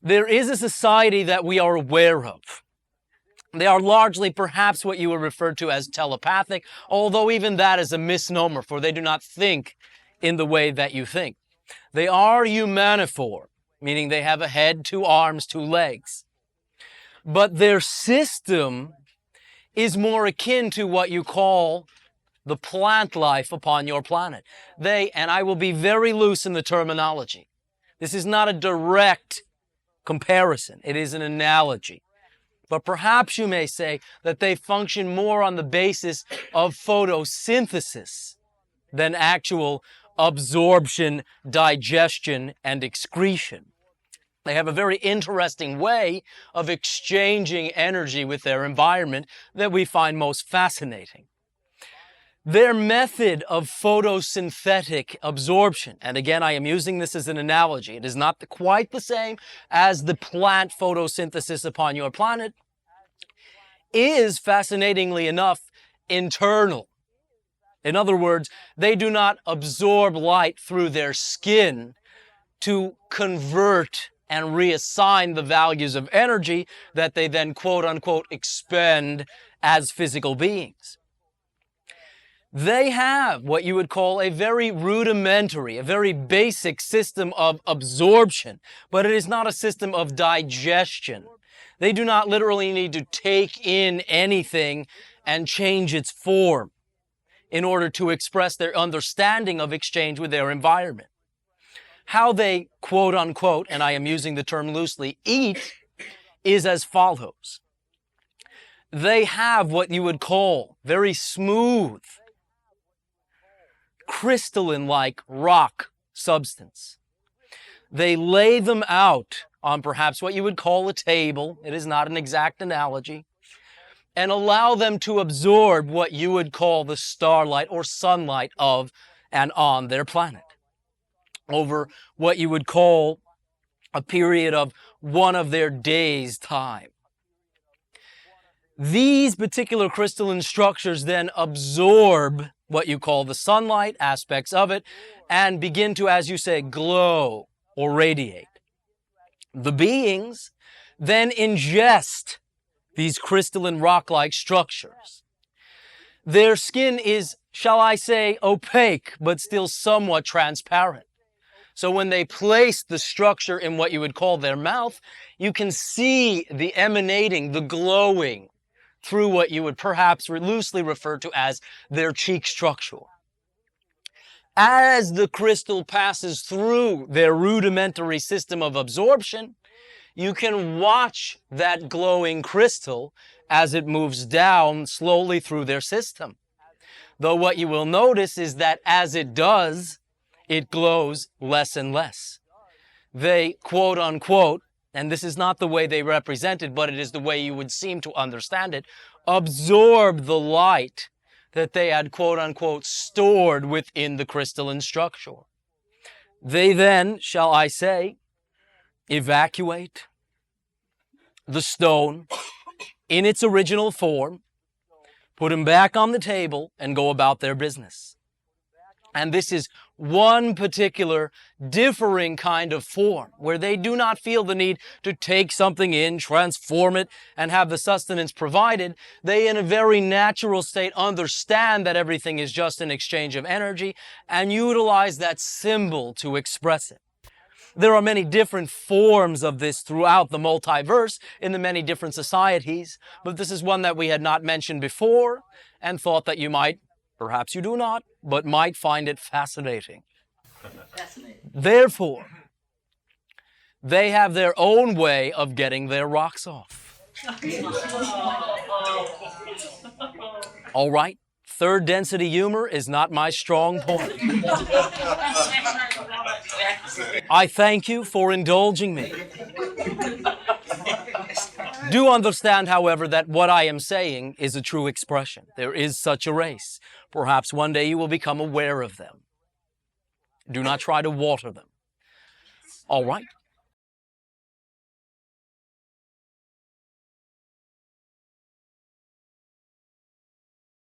there is a society that we are aware of. They are largely perhaps what you would refer to as telepathic, although even that is a misnomer, for they do not think in the way that you think. They are humaniform, meaning they have a head, 2 arms, 2 legs. But their system is more akin to what you call the plant life upon your planet. And I will be very loose in the terminology. This is not a direct comparison. It is an analogy. But perhaps you may say that they function more on the basis of photosynthesis than actual absorption, digestion, and excretion. They have a very interesting way of exchanging energy with their environment that we find most fascinating. Their method of photosynthetic absorption, and again, I am using this as an analogy. It is not quite the same as the plant photosynthesis upon your planet, is, fascinatingly enough, internal. In other words, they do not absorb light through their skin to convert and reassign the values of energy that they then, quote-unquote, expend as physical beings. They have what you would call a very rudimentary, a very basic system of absorption, but it is not a system of digestion. They do not literally need to take in anything and change its form in order to express their understanding of exchange with their environment. How they, quote unquote, and I am using the term loosely, eat is as follows. They have what you would call very smooth, crystalline-like rock substance. They lay them out on perhaps what you would call a table. It is not an exact analogy. And allow them to absorb what you would call the starlight or sunlight of and on their planet over what you would call a period of one of their days' time. These particular crystalline structures then absorb what you call the sunlight aspects of it and begin to, as you say, glow or radiate. The beings then ingest these crystalline rock-like structures. Their skin is, shall I say, opaque, but still somewhat transparent. So when they place the structure in what you would call their mouth, you can see the emanating, the glowing, through what you would perhaps loosely refer to as their cheek structure. As the crystal passes through their rudimentary system of absorption, you can watch that glowing crystal as it moves down slowly through their system. Though what you will notice is that as it does, it glows less and less. They, quote unquote, and this is not the way they represent it, but it is the way you would seem to understand it, absorb the light that they had, quote unquote, stored within the crystalline structure. They then, shall I say, evacuate the stone in its original form, put them back on the table, and go about their business. And this is one particular differing kind of form where they do not feel the need to take something in, transform it, and have the sustenance provided. They, in a very natural state, understand that everything is just an exchange of energy and utilize that symbol to express it. There are many different forms of this throughout the multiverse in the many different societies, but this is one that we had not mentioned before and thought that you might, perhaps you do not, but might find it fascinating. Therefore, they have their own way of getting their rocks off. All right, third density humor is not my strong point. I thank you for indulging me. Do understand, however, that what I am saying is a true expression. There is such a race. Perhaps one day you will become aware of them. Do not try to water them. All right.